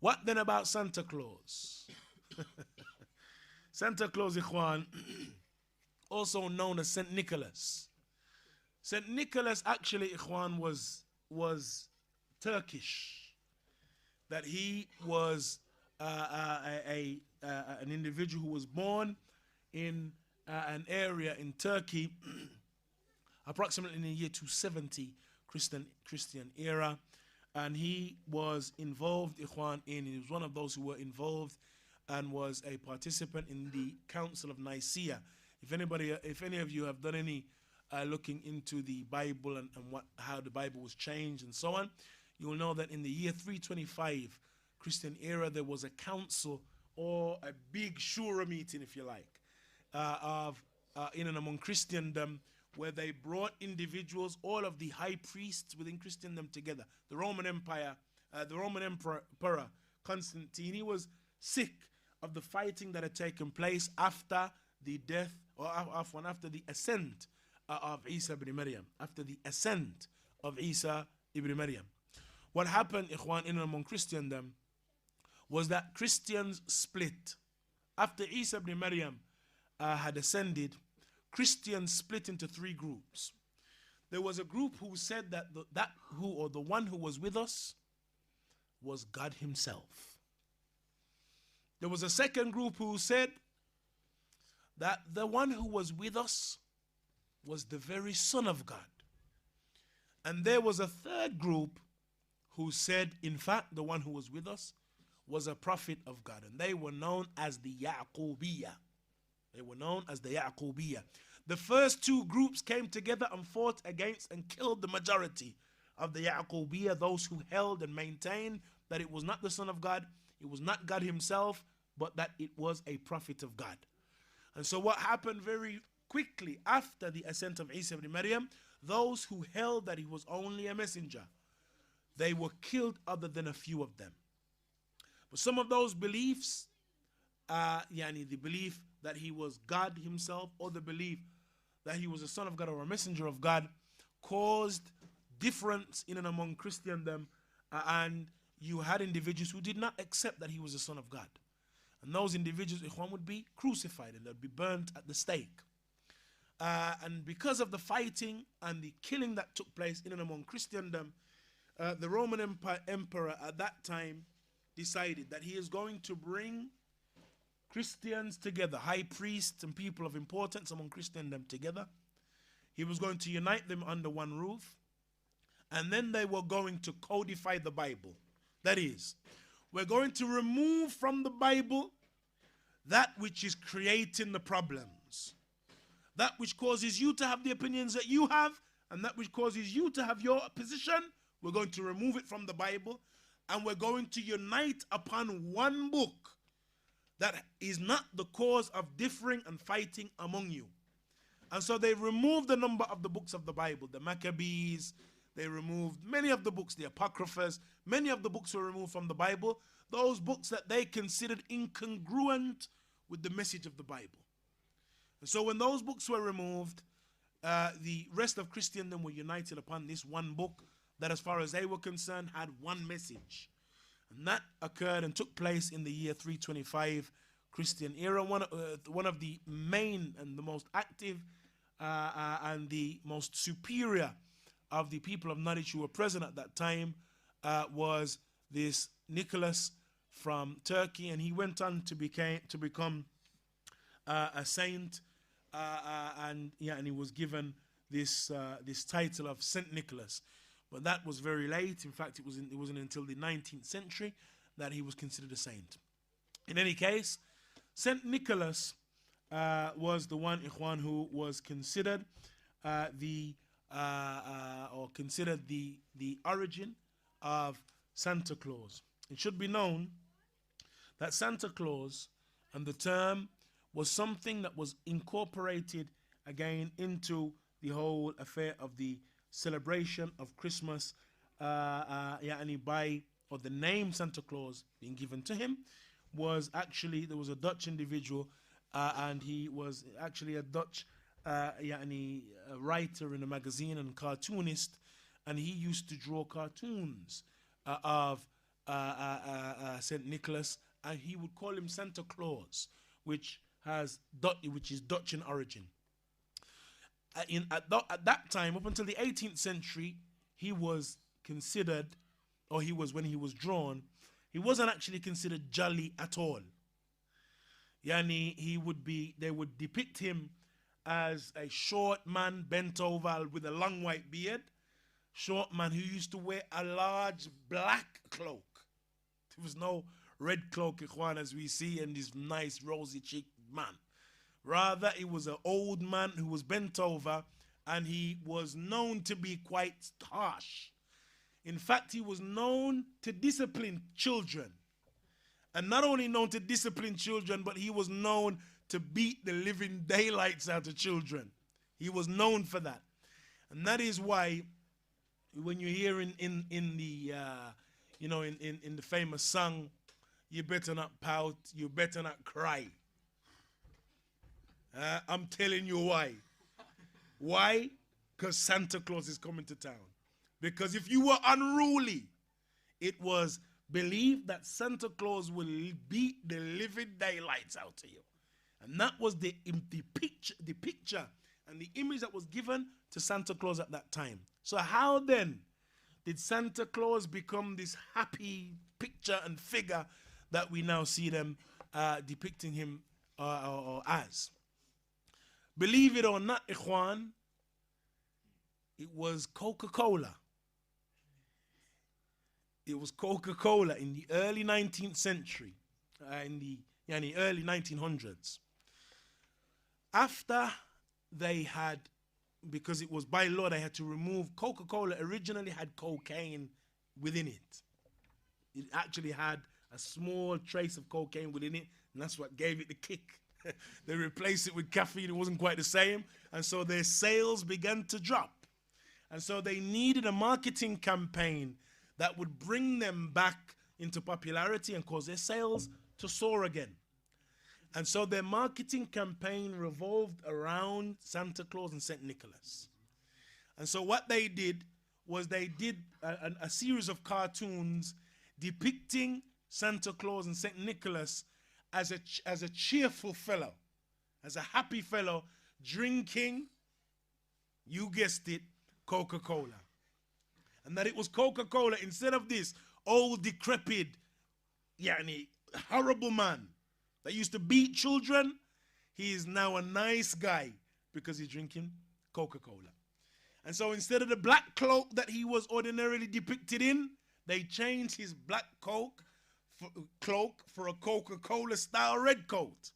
What then about Santa Claus? Santa Claus, Ikhwan, also known as Saint Nicholas. Saint Nicholas actually, Ikhwan, was Turkish. That he was an individual who was born in an area in Turkey, approximately in the year 270 Christian era, and he was involved, Ikhwan, he was one of those who were involved and was a participant in the Council of Nicaea. If any of you have done any looking into the Bible and how the Bible was changed and so on, you will know that in the year 325 Christian era, there was a council or a big shura meeting, if you like, in and among Christendom, where they brought individuals, all of the high priests within Christendom together. The Roman Empire, the Roman Emperor Constantine, he was sick of the fighting that had taken place after the death, or after the ascent of Isa ibn Maryam, after the ascent of Isa ibn Maryam. What happened, Ikhwan, in and among Christendom was that Christians split. After Isa ibn Maryam had ascended, Christians split into three groups. There was a group who said that the one who was with us was God himself. There was a second group who said that the one who was with us was the very Son of God. And there was a third group who said, in fact, the one who was with us was a prophet of God. And they were known as the Ya'qubiyya. They were known as the Ya'qubiyya. The first two groups came together and fought against and killed the majority of the Ya'qubiyya, those who held and maintained that it was not the Son of God, it was not God himself, but that it was a prophet of God. And so what happened very quickly after the ascent of Isa ibn Maryam, those who held that he was only a messenger, they were killed other than a few of them. But some of those beliefs, the belief that he was God himself, or the belief that he was a son of God or a messenger of God, caused difference in and among Christendom, and you had individuals who did not accept that he was a son of God. And those individuals, Ikhwan, would be crucified and they'd be burnt at the stake. And because of the fighting and the killing that took place in and among Christendom, the Roman Emperor at that time decided that he is going to bring Christians together, high priests and people of importance among Christendom together. He was going to unite them under one roof, and then they were going to codify the Bible. That is, we're going to remove from the Bible that which is creating the problems, that which causes you to have the opinions that you have, and that which causes you to have your position. We're going to remove it from the Bible, and we're going to unite upon one book that is not the cause of differing and fighting among you. And so they removed a number of the books of the Bible, the Maccabees, they removed many of the books, the Apocryphas, many of the books were removed from the Bible, those books that they considered incongruent with the message of the Bible. And so when those books were removed, the rest of Christendom were united upon this one book that, as far as they were concerned, had one message. And that occurred and took place in the year 325 Christian era. One of the main and the most active and the most superior of the people of knowledge who were present at that time was this Nicholas from Turkey, and he went on to become a saint, and he was given this title of Saint Nicholas. But that was very late. In fact, it wasn't until the 19th century that he was considered a saint. In any case, Saint Nicholas was the one, Ikhwan, who was considered the origin of Santa Claus. It should be known that Santa Claus and the term was something that was incorporated again into the whole affair of the celebration of Christmas, the name Santa Claus being given to him was actually, there was a Dutch individual, and he was actually a Dutch a writer in a magazine and cartoonist, and he used to draw cartoons of Saint Nicholas, and he would call him Santa Claus, which is Dutch in origin. At that time, up until the 18th century, he was considered, or when he was drawn, he wasn't actually considered jolly at all. Yani, they would depict him as a short man bent over with a long white beard, short man who used to wear a large black cloak. There was no red cloak, Ikhwan, as we see in this nice rosy cheeked man. Rather, it was an old man who was bent over, and he was known to be quite harsh. In fact, he was known to discipline children. And not only known to discipline children, but he was known to beat the living daylights out of children. He was known for that. And that is why when you hear in the famous song, you better not pout, you better not cry. I'm telling you why. Why? Because Santa Claus is coming to town. Because if you were unruly, it was believed that Santa Claus will beat the living daylights out of you. And that was the picture and the image that was given to Santa Claus at that time. So how then did Santa Claus become this happy picture and figure that we now see them depicting him as? Believe it or not, Ikhwan, it was Coca-Cola. It was Coca-Cola in the early 19th century, in the early 1900s. After they had, because it was by law, they had to remove, Coca-Cola originally had cocaine within it. It actually had a small trace of cocaine within it, and that's what gave it the kick. They replaced it with caffeine. It wasn't quite the same, and so their sales began to drop. And so they needed a marketing campaign that would bring them back into popularity and cause their sales to soar again. And so their marketing campaign revolved around Santa Claus and St. Nicholas. And so what they did was they did a series of cartoons depicting Santa Claus and St. Nicholas as a cheerful fellow, as a happy fellow, drinking, you guessed it, Coca-Cola. And that it was Coca-Cola, instead of this old, decrepit, horrible man that used to beat children, he is now a nice guy because he's drinking Coca-Cola. And so instead of the black cloak that he was ordinarily depicted in, they changed his black cloak for a Coca-Cola style red coat.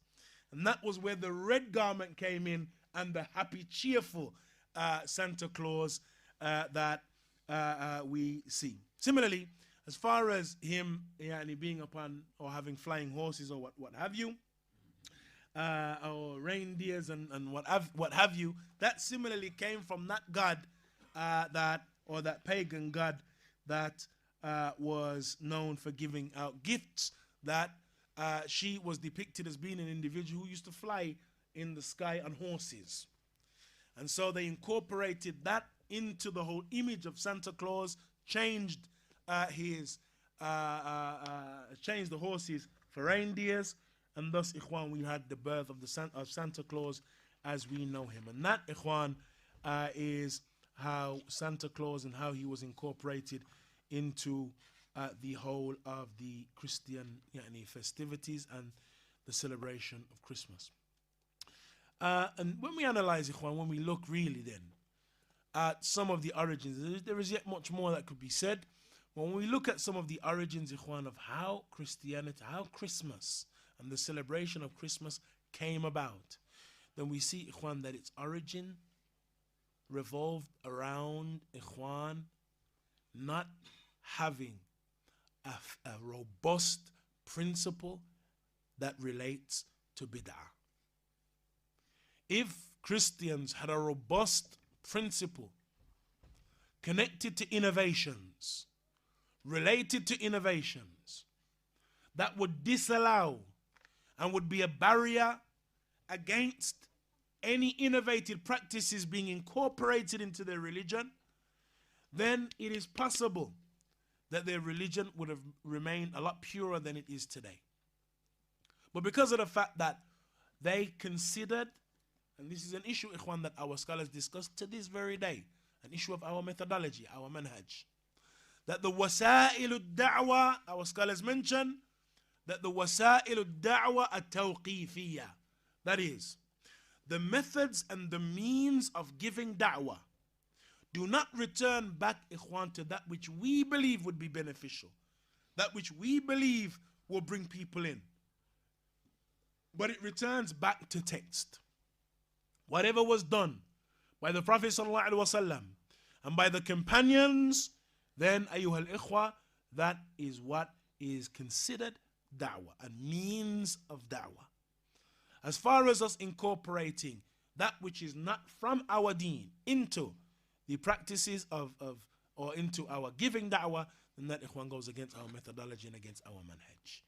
And that was where the red garment came in, and the happy, cheerful Santa Claus that we see. Similarly, as far as him being upon or having flying horses or what have you, or reindeers and what have you, that similarly came from that god that pagan god that was known for giving out gifts, that she was depicted as being an individual who used to fly in the sky on horses. And so they incorporated that into the whole image of Santa Claus, changed the horses for reindeers, and thus, Ikhwan, we had the birth of Santa Claus as we know him. And that, Ikhwan, is how Santa Claus and how he was incorporated into the whole of the Christian festivities and the celebration of Christmas. And when we analyze, Ikhwan, when we look really then at some of the origins, there is yet much more that could be said. When we look at some of the origins, Ikhwan, of how Christianity, how Christmas and the celebration of Christmas came about, then we see, Ikhwan, that its origin revolved around, Ikhwan, not having a robust principle that relates to bid'ah. If Christians had a robust principle connected to innovations, related to innovations, that would disallow and would be a barrier against any innovative practices being incorporated into their religion, then it is possible that their religion would have remained a lot purer than it is today. But because of the fact that they considered, and this is an issue, ikhwan, that our scholars discuss to this very day, an issue of our methodology, our manhaj, that the wasa'il al-da'wa, our scholars mention, that the wasa'il al-da'wa at-tawqifiyya, that is, the methods and the means of giving da'wah do not return back, ikhwan, to that which we believe would be beneficial, that which we believe will bring people in. But it returns back to text. Whatever was done by the Prophet ﷺ and by the companions, then, ayyuhal ikhwa, that is what is considered da'wah, a means of da'wah. As far as us incorporating that which is not from our deen into the practices or into our giving da'wah, then that, ikhwan, goes against our methodology and against our manhaj.